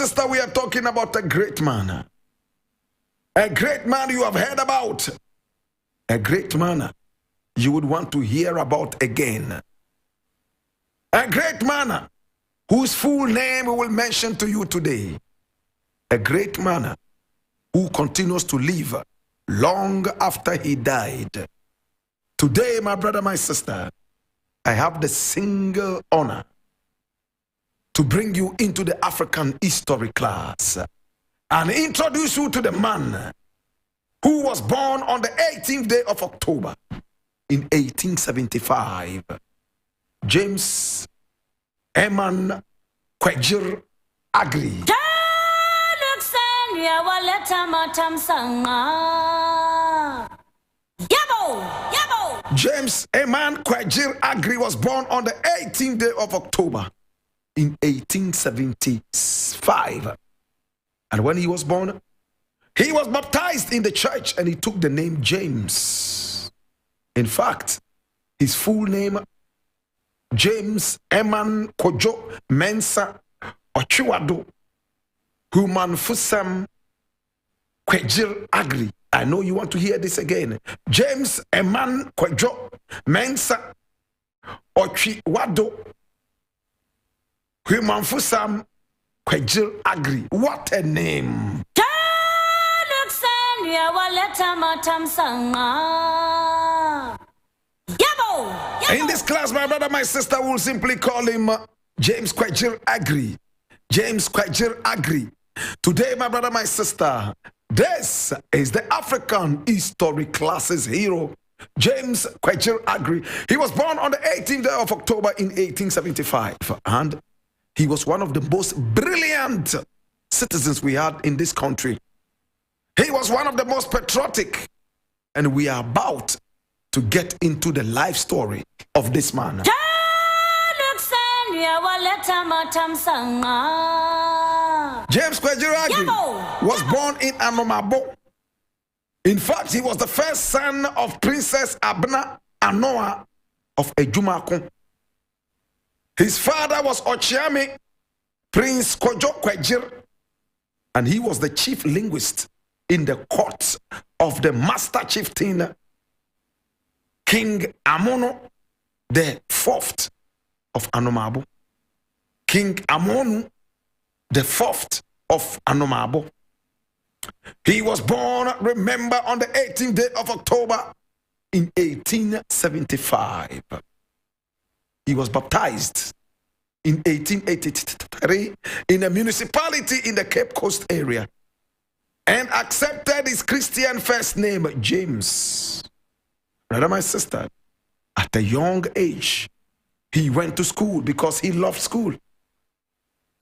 sister, we are talking about a great man. A great man you have heard about. A great man you would want to hear about again. A great man whose full name we will mention to you today. A great man who continues to live long after he died. Today, my brother, my sister, I have the single honor to bring you into the African history class and introduce you to the man who was born on the 18th day of October in 1875. James Eman Kwejir Agri. James Eman Kwejir Agri was born on the 18th day of October in 1875. And when he was born, he was baptized in the church and he took the name James. In fact, his full name, James Eman Kojo Mensa Ochiwado Human Fusam Kwejir Agri. I know you want to hear this again. James Eman Kojo Mensa Ochiwado Human Fusam Kwejir Agri. What a name! In this class, my brother, my sister will simply call him James Kwejir Agri. James Kwejir Agri. Today, my brother, my sister, this is the African history classes hero, James Kwejir Agri. He was born on the 18th day of October in 1875, and he was one of the most brilliant citizens we had in this country. He was one of the most patriotic, and we are about to get into the life story of this man. James Kwejir Agri was born in Anomabo. In fact, he was the first son of Princess Abna Anoa of Ejumako. His father was Ochiame, Prince Kojo Kwejir, and he was the chief linguist in the court of the master chieftain, King Amono the fourth of Anomabo. King Amonu the fourth of Anomabo. He was born, remember, on the 18th day of October in 1875. He was baptized in 1883 in a municipality in the Cape Coast area and accepted his Christian first name, James. Brother, my sister, at a young age, he went to school because he loved school.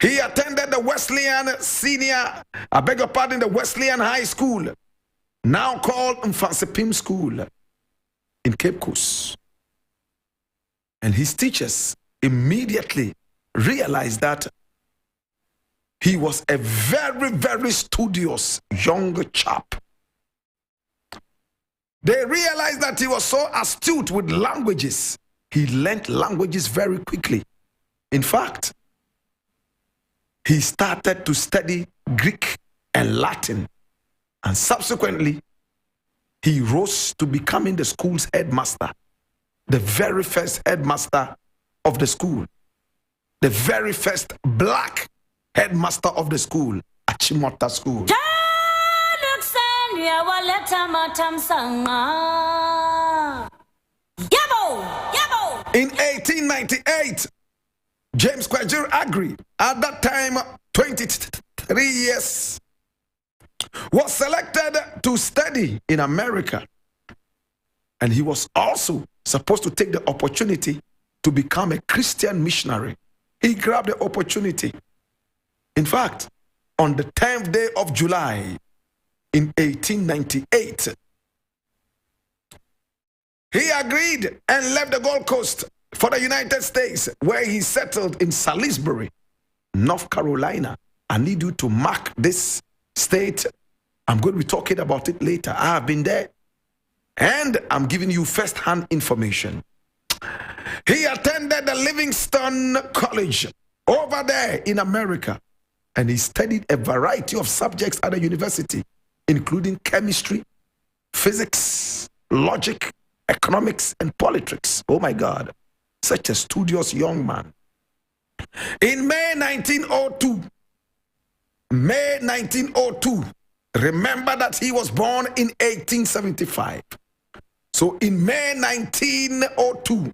He attended the Wesleyan the Wesleyan High School, now called Mfansipim School in Cape Coast. And his teachers immediately realized that he was a very, very studious young chap. They realized that he was so astute with languages. He learned languages very quickly. In fact, he started to study Greek and Latin. And subsequently, he rose to becoming the school's headmaster. The very first headmaster of the school. The very first black headmaster of the school, Achimota School. In 1898, James Kwejir Agri, at that time 23 years, was selected to study in America. And he was also supposed to take the opportunity to become a Christian missionary. He grabbed the opportunity. In fact, on the 10th day of July in 1898, he agreed and left the Gold Coast for the United States, where he settled in Salisbury, North Carolina. I need you to mark this state. I'm going to be talking about it later. I have been there, and I'm giving you first-hand information. He attended the Livingston College over there in America, and he studied a variety of subjects at the university, including chemistry, physics, logic, economics, and politics. Oh my God, such a studious young man. In May 1902, remember that he was born in 1875. So in May 1902,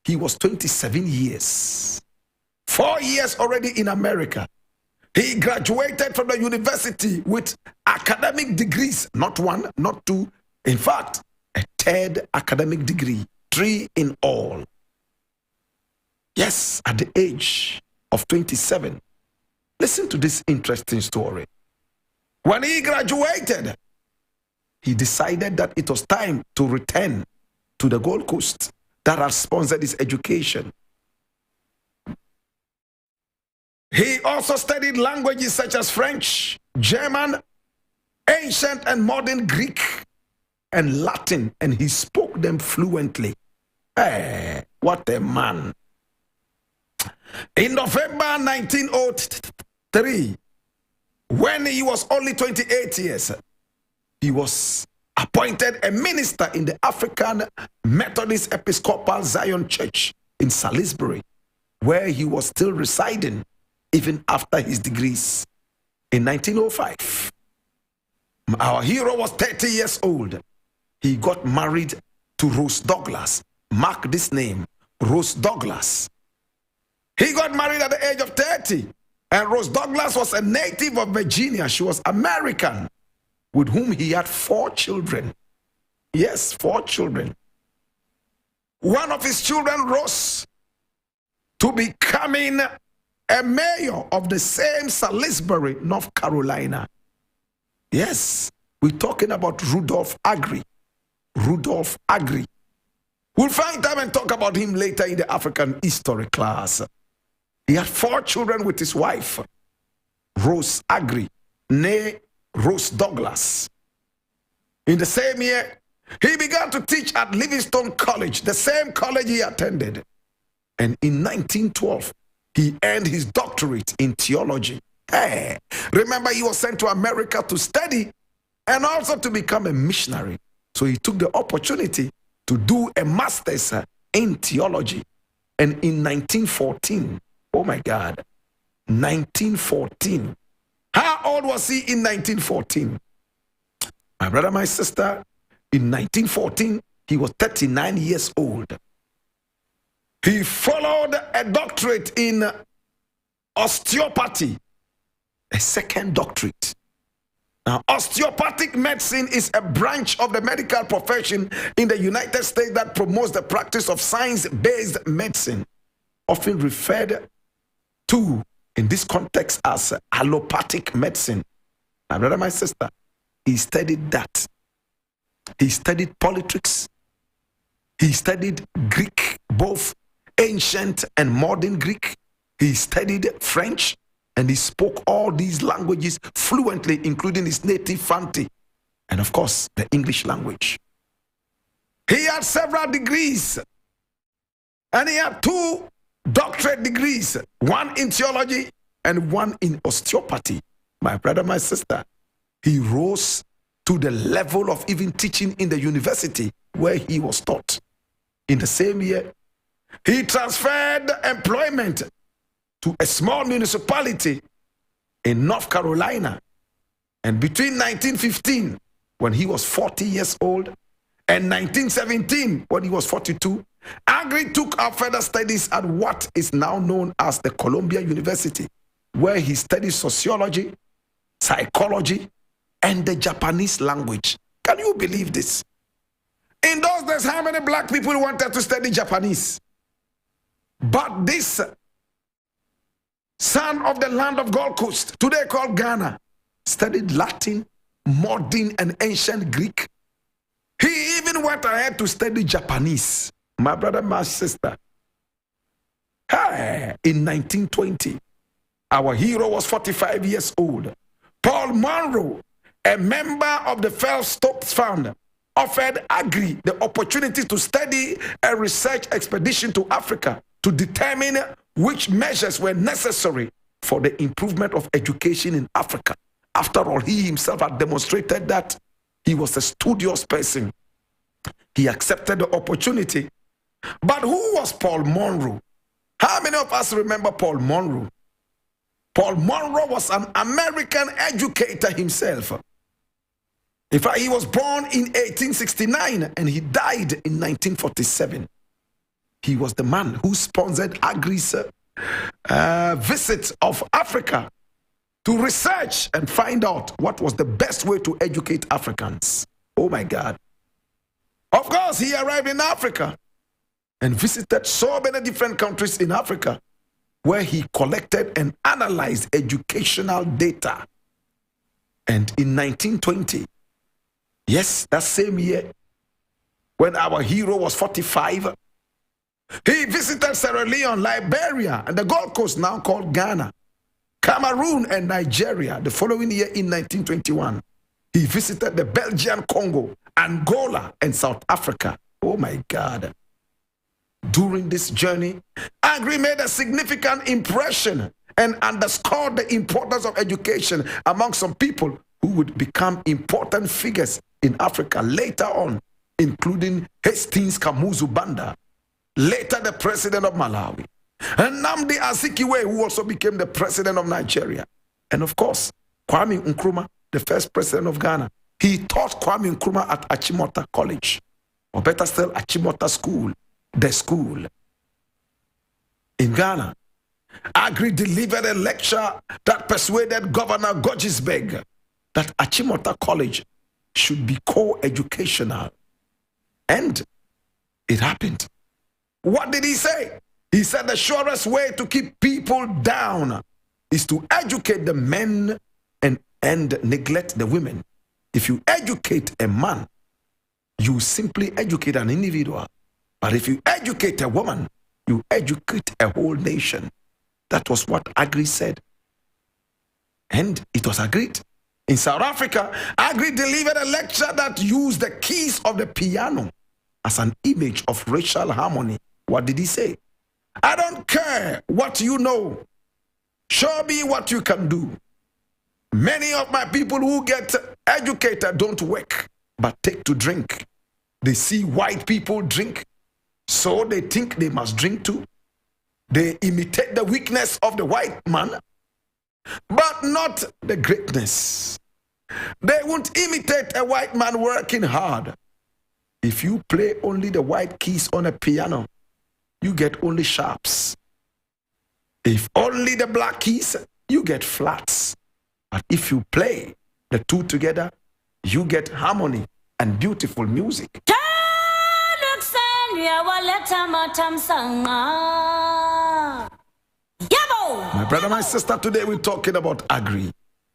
he was 27 years. 4 years already in America. He graduated from the university with academic degrees, not one, not two. In fact, a third academic degree, 3 in all. Yes, at the age of 27. Listen to this interesting story. When he graduated, he decided that it was time to return to the Gold Coast that had sponsored his education. He also studied languages such as French, German, ancient and modern Greek, and Latin, and he spoke them fluently. Hey, what a man. In November 1903, when he was only 28 years, he was appointed a minister in the African Methodist Episcopal Zion Church in Salisbury, where he was still residing even after his degrees. In 1905, our hero was 30 years old. He got married to Rose Douglas. Mark this name, Rose Douglas. He got married at the age of 30, and Rose Douglas was a native of Virginia. She was American, with whom he had 4 children. Yes, 4 children. One of his children rose to becoming a mayor of the same Salisbury, North Carolina. Yes, we're talking about Rudolph Agri. Rudolph Agri. We'll find time and talk about him later in the African history class. He had 4 children with his wife, Rose Agri, née Rose Douglas. In the same year, he began to teach at Livingstone College, the same college he attended. And in 1912, he earned his doctorate in theology. Hey, remember, he was sent to America to study and also to become a missionary. So he took the opportunity to do a master's in theology. And in 1914, oh my God, 1914. How old was he in 1914? My brother, my sister, in 1914, he was 39 years old. He followed a doctorate in osteopathy, a second doctorate. Now, osteopathic medicine is a branch of the medical profession in the United States that promotes the practice of science-based medicine, often referred to in this context as allopathic medicine. My brother, my sister, he studied that. He studied politics. He studied Greek, both ancient and modern Greek. He studied French, and he spoke all these languages fluently, including his native Fanti, and of course, the English language. He had several degrees, and he had 2 doctorate degrees, one in theology and one in osteopathy. My brother, my sister, he rose to the level of even teaching in the university where he was taught. In the same year, he transferred employment to a small municipality in North Carolina. And between 1915, when he was 40 years old, and 1917, when he was 42, Agri took up further studies at what is now known as the Columbia University, where he studied sociology, psychology, and the Japanese language. Can you believe this? In those days, how many black people wanted to study Japanese? But this son of the land of Gold Coast, today called Ghana, studied Latin, modern and ancient Greek. He even went ahead to study Japanese. My brother, my sister. Hey, in 1920, our hero was 45 years old. Paul Monroe, a member of the Stokes Fund, offered Agri the opportunity to study a research expedition to Africa to determine which measures were necessary for the improvement of education in Africa. After all, he himself had demonstrated that he was a studious person. He accepted the opportunity. But who was Paul Monroe? How many of us remember Paul Monroe? Paul Monroe was an American educator himself. In fact, he was born in 1869 and he died in 1947. He was the man who sponsored Agri's visit of Africa to research and find out what was the best way to educate Africans. Oh my God. Of course, he arrived in Africa and visited so many different countries in Africa where he collected and analyzed educational data. And in 1920, yes, that same year, when our hero was 45, he visited Sierra Leone, Liberia, and the Gold Coast, now called Ghana, Cameroon, and Nigeria. The following year, in 1921, he visited the Belgian Congo, Angola, and South Africa. Oh my God. During this journey, Agri made a significant impression and underscored the importance of education among some people who would become important figures in Africa later on, including Hastings Kamuzu Banda, later the president of Malawi, and Nnamdi Azikiwe, who also became the president of Nigeria, and of course, Kwame Nkrumah, the first president of Ghana. He taught Kwame Nkrumah at Achimota College, or better still, Achimota School, the school in Ghana. Agri delivered a lecture that persuaded Governor Gordgesbeg that Achimota College should be co-educational. And it happened. What did he say? He said the surest way to keep people down is to educate the men and neglect the women. If you educate a man, you simply educate an individual. But if you educate a woman, you educate a whole nation. That was what Agri said. And it was agreed. In South Africa, Agri delivered a lecture that used the keys of the piano as an image of racial harmony. What did he say? I don't care what you know. Show me what you can do. Many of my people who get educated don't work, but take to drink. They see white people drink, so they think they must drink too. They imitate the weakness of the white man, but not the greatness. They won't imitate a white man working hard. If you play only the white keys on a piano, you get only sharps. If only the black keys, you get flats. But if you play the two together, you get harmony and beautiful music. My brother, my sister, today we're talking about Agri.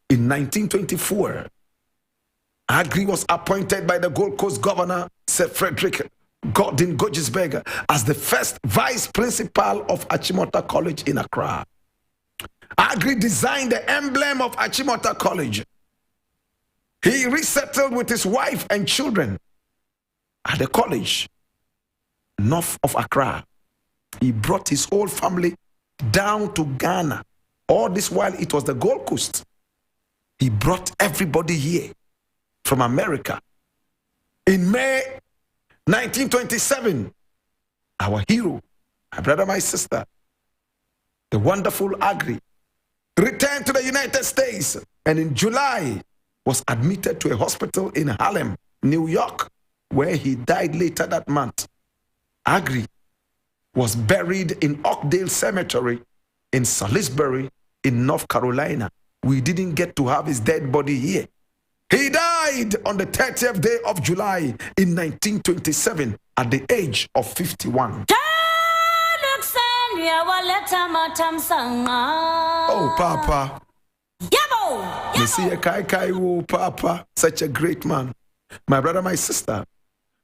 In 1924, Agri was appointed by the Gold Coast governor, Sir Frederick Gordon Gordgesbeg, as the first vice principal of Achimota College in Accra. Agri designed the emblem of Achimota College. He resettled with his wife and children at the college north of Accra. He brought his whole family down to Ghana. All this while it was the Gold Coast. He brought everybody here from America. In May 1927, our hero, my brother, my sister, the wonderful Agri, returned to the United States, and in July was admitted to a hospital in Harlem, New York, where he died later that month. Agri was buried in Oakdale Cemetery in Salisbury in North Carolina. We didn't get to have his dead body here. He died on the 30th day of July in 1927 at the age of 51. Oh, Papa. Oh, Papa. Such a great man. My brother, my sister.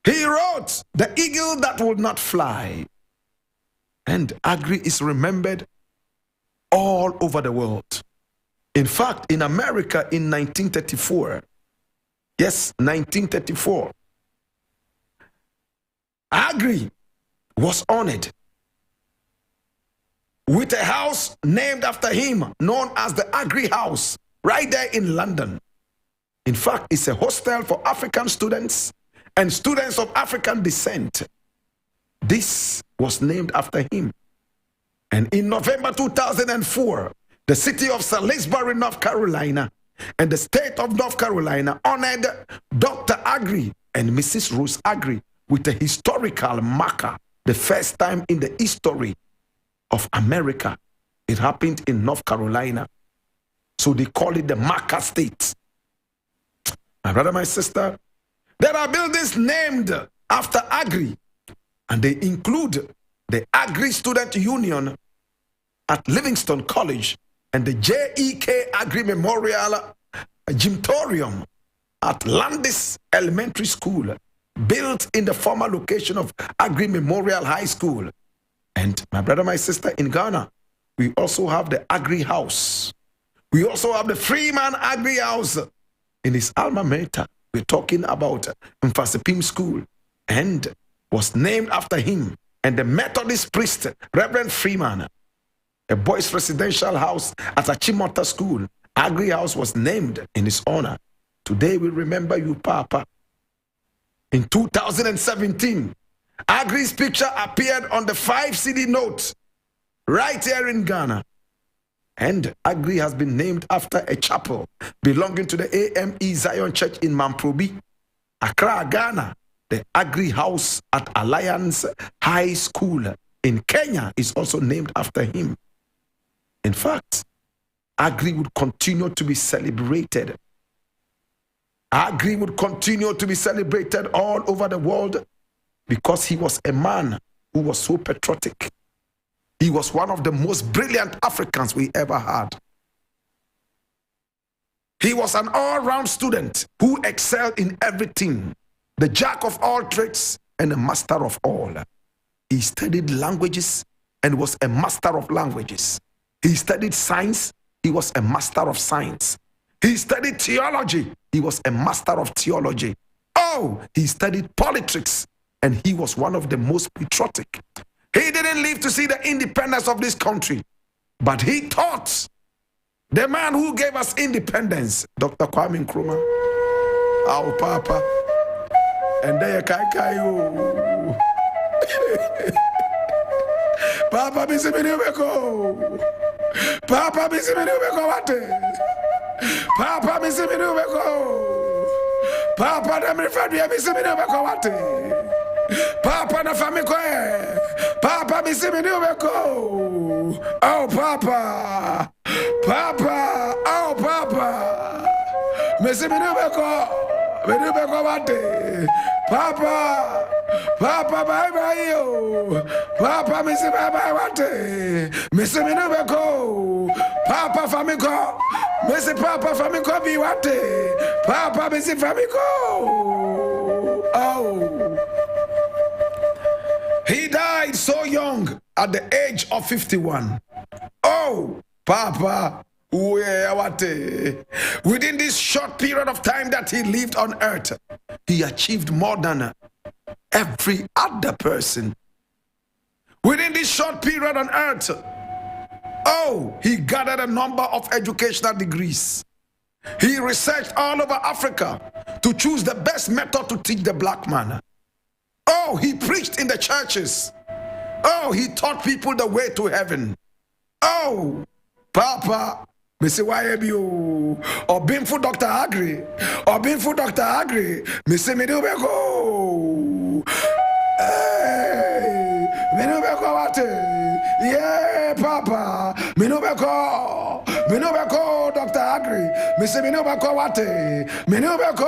He wrote, "The eagle that would not fly." And Agri is remembered all over the world. In fact, in America in 1934, yes, 1934, Agri was honored with a house named after him, known as the Agri House, right there in London. In fact, it's a hostel for African students and students of African descent. This was named after him. And in November 2004, the city of Salisbury, North Carolina, and the state of North Carolina honored Dr. Agri and Mrs. Rose Agri with a historical marker, the first time in the history of America. It happened in North Carolina. So they call it the marker state. My brother, my sister, there are buildings named after Agri, and they include the Agri Student Union at Livingston College and the J.E.K. Agri Memorial Gymnatorium at Landis Elementary School, built in the former location of Agri Memorial High School. And my brother, my sister, in Ghana, we also have the Agri House. We also have the Freeman Agri House in his alma mater. We're talking about Mfasipim School, and was named after him. And the Methodist priest, Reverend Freeman, a boys' residential house at Achimota School, Agri House, was named in his honor. Today we remember you, Papa. In 2017, Agri's picture appeared on the 5 CD note right here in Ghana. And Agri has been named after a chapel belonging to the AME Zion Church in Mamprobi, Accra, Ghana. The Agri House at Alliance High School in Kenya is also named after him. In fact, Agri would continue to be celebrated. Agri would continue to be celebrated all over the world because he was a man who was so patriotic. He was one of the most brilliant Africans we ever had. He was an all-round student who excelled in everything, the jack of all trades and a master of all. He studied languages and was a master of languages. He studied science. He was a master of science. He studied theology. He was a master of theology. Oh, he studied politics, and he was one of the most patriotic. He didn't live to see the independence of this country, but he taught the man who gave us independence, Dr. Kwame Nkrumah, our Papa, and there Kaikayo. Papa Bisimino, Papa Bisimino, Papa Bisimino, Papa Damifabia Bisimino, Papa na famikoe, Papa Bisimino, oh Papa, Papa, oh Papa, Bisimino. Papa, Papa, bye bye yo. Papa, Missy, bye bye wate. Missy, Minubeko. Papa, Famico. Missy, Papa, Famico, be wate. Papa, Missy, Famico. Oh. He died so young at the age of 51. Oh, Papa. Within this short period of time that he lived on earth, he achieved more than every other person. Within this short period on earth, oh, he gathered a number of educational degrees. He researched all over Africa to choose the best method to teach the black man. Oh, he preached in the churches. Oh, he taught people the way to heaven. Oh, Papa, Missy YBU, or Bimfu Dr. Agri, or Bimfu Dr. Agri, Missy Minubeko. Hey, Minubeko Wate, yeah, Papa, Minubeko, Dr. Agri, Missy Minubeko Wate, Minubeko.